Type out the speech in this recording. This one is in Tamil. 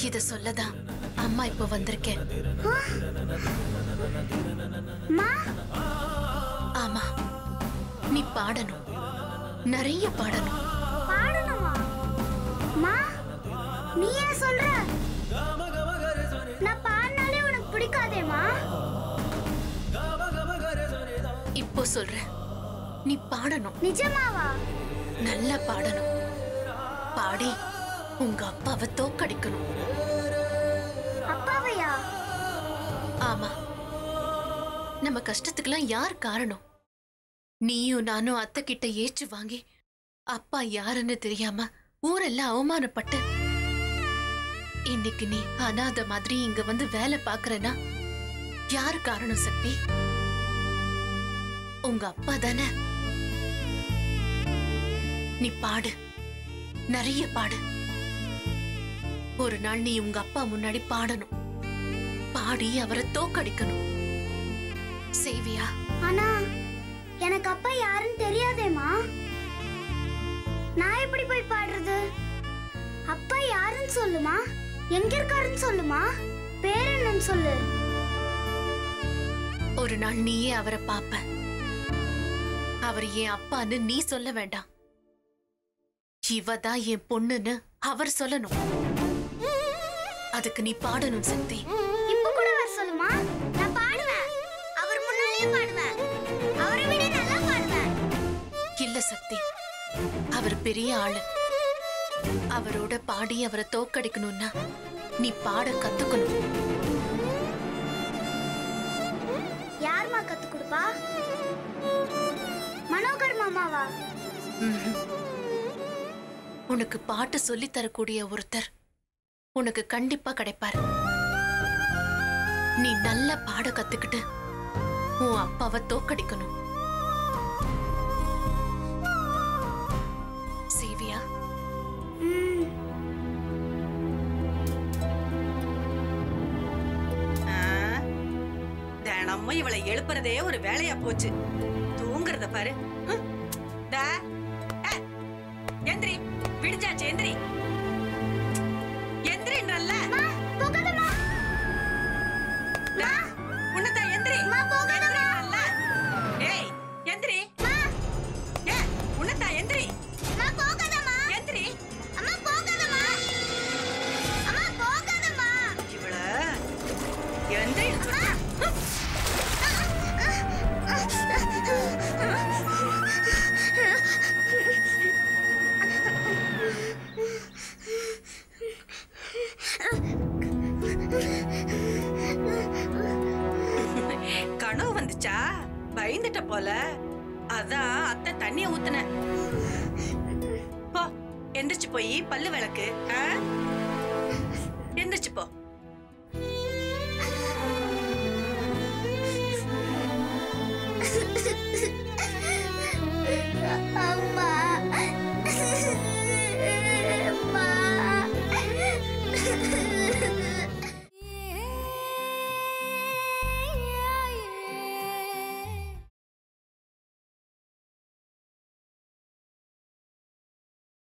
இத சொல்லதான் அம்மா இப்ப வந்திருக்கேன். ஆமா, நீ பாடணும், நிறைய பாடணும். பாடணுமா? மா, நீ ஏன் சொல்ற? நான் பாடினாலே உனக்கு பிடிக்காதேமா? இப்போ சொல்றேன், நீ பாடணும். நிஜமாவா? நல்லா பாடணும். பாடி உங்க அப்பாவை தோக்கடிக்கணும். அப்பாவையா? ஆமா, நம்ம கஷ்டத்துக்கெல்லாம் யார் காரணம்? நீயும் நானும் அத்தை கிட்ட ஏற்று வாங்கி அப்பா யாருன்னு தெரியாம ஊரெல்லாம் அவமானப்பட்டு இன்னைக்கு நீ அனாத மாதிரி இங்க வந்து வேலை பாக்குறனா யாரு காரணம் சக்தி? உங்க அப்பா தானே. நீ பாடு, நிறைய பாடு. ஒரு நாள் நீ உங்க அப்பா முன்னாடி பாடணும். பாடி அவரை தோக்கடிக்கணும். செய்வியா? ஆனா எனக்கு அப்பா யாருன்னு தெரியாதேமா. நான் எப்படி போய் பாடுறது? அப்பா யாருன்னு சொல்லுமா, எங்க இருக்காருன்னு சொல்லுமா, பேர் என்னன்னு சொல்லு. ஒரு நாள் நீயே அவரை பாப்ப. அவர் என் அப்பான்னு நீ சொல்ல வேண்டாம். இவதான் என் பொண்ணுன்னு அவர் சொல்லணும். அதுக்கு நீ பாடணும் சக்தி. இப்ப கூட வர சொல்லுமா, நான் பாடுவேன். அவர் முன்னாடியே பாடுவேன். அவரை விட நல்லா பாடுவேன். இல்ல சக்தி, அவர் பெரிய ஆளு. அவரோட பாடி அவரை தோக்கடிக்கணும்னா நீ பாட கத்துக்கணும். யாருமா கத்து கொடுப்பா? மனோகர் மாமாவா? உனக்கு பாட்டு சொல்லி தரக்கூடிய ஒருத்தர் உனக்கு கண்டிப்பா கிடைப்பாரு. நீ நல்ல பாட கத்துக்கிட்டு உன் அப்பாவை தோக்கடிக்கணும். சேவியா? தினமும் இவளை எழுப்புறதே ஒரு வேலையா போச்சு. தூங்குறத பாரு. எந்திரி, விடிஞ்சாச்சு, எந்திரி. எந்திரி நல்ல. உன்னதான் எந்திரி. நல்ல. ஏய், எந்திரி. உன்னதான் எந்திரி. எந்திரி. இவள எந்திரி. கனவு வந்துச்சா? பயந்துட்ட போல. அதான் அத்தை தண்ணிய ஊத்துன. போ, எந்திரிச்சு போய் பல்லு விளக்கு.